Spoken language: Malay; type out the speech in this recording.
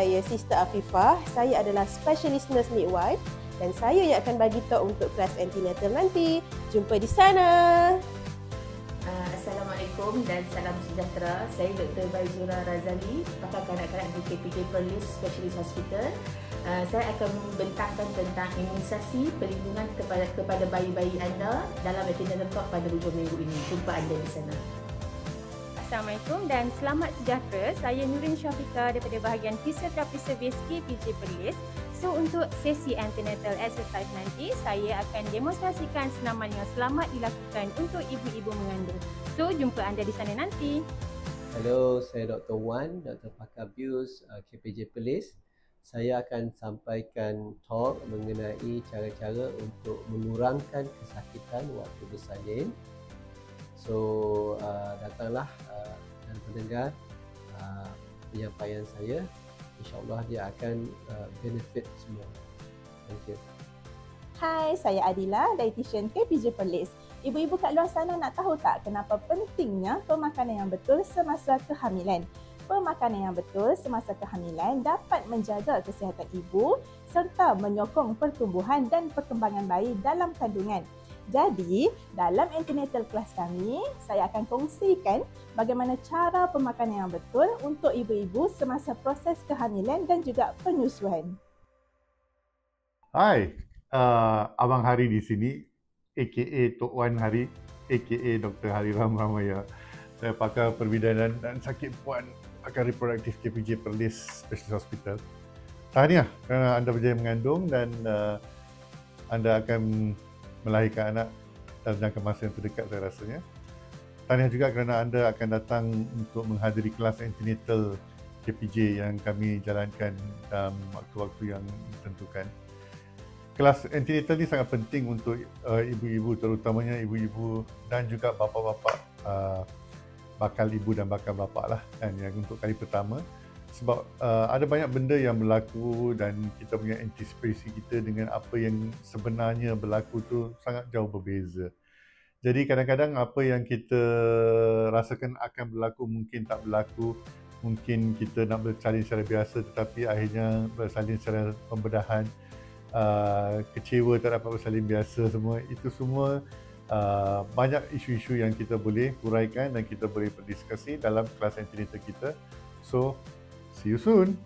saya Sister Afifah. Saya adalah Specialist Nurse Midwife dan saya yang akan bagi tahu untuk kelas antenatal nanti. Jumpa di sana. Assalamualaikum dan salam sejahtera. Saya Dr. Baizura Razali, pakar kanak-kanak di KPJ Perlis Specialist Hospital. Saya akan membentangkan tentang imunisasi perlindungan kepada bayi-bayi anda dalam antenatal talk pada hujung minggu ini. Jumpa anda di sana. Assalamualaikum dan selamat sejahtera. Saya Nurin Syafiqah daripada bahagian Fisioterapi Servis KPJ Perlis. So untuk sesi antenatal exercise nanti, saya akan demonstrasikan senaman yang selamat dilakukan untuk ibu-ibu mengandung. So jumpa anda di sana nanti. Hello, saya Dr. Wan, Dr. Pakar Bius KPJ Perlis. Saya akan sampaikan talk mengenai cara-cara untuk mengurangkan kesakitan waktu bersalin. So, datanglah dan mendengar penyampaian saya. InsyaAllah dia akan benefit semua. Thank you. Hai, saya Adila, dietitian KPJ Perlis. Ibu-ibu kat luar sana nak tahu tak kenapa pentingnya pemakanan yang betul semasa kehamilan? Pemakanan yang betul semasa kehamilan dapat menjaga kesihatan ibu serta menyokong pertumbuhan dan perkembangan bayi dalam kandungan. Jadi, dalam antenatal kelas kami, saya akan kongsikan bagaimana cara pemakanan yang betul untuk ibu-ibu semasa proses kehamilan dan juga penyusuan. Hai, Abang Hari di sini, aka Tok Wan Hari, aka Dr. Hari Ramaya. Saya pakar perbidanan dan sakit puan, pakar reproduktif KPJ Perlis Specialist Hospital. Tahniah kerana anda berjaya mengandung dan anda akan melahirkan anak dalam jangka masa yang terdekat saya rasanya. Tahniah juga kerana anda akan datang untuk menghadiri kelas antenatal KPJ yang kami jalankan dalam waktu-waktu yang ditentukan. Kelas antenatal ni sangat penting untuk ibu-ibu, terutamanya ibu-ibu dan juga bapa-bapa, bakal ibu dan bakal bapa lah kan, yang untuk kali pertama. Sebab ada banyak benda yang berlaku dan kita punya antisipasi kita dengan apa yang sebenarnya berlaku tu sangat jauh berbeza. Jadi kadang-kadang apa yang kita rasakan akan berlaku mungkin tak berlaku. Mungkin kita nak bersalin secara biasa tetapi akhirnya bersalin secara pembedahan. Kecewa tak dapat bersalin biasa semua. Itu semua banyak isu-isu yang kita boleh huraikan dan kita boleh berdiskusi dalam kelas antenatal kita. So, see you soon.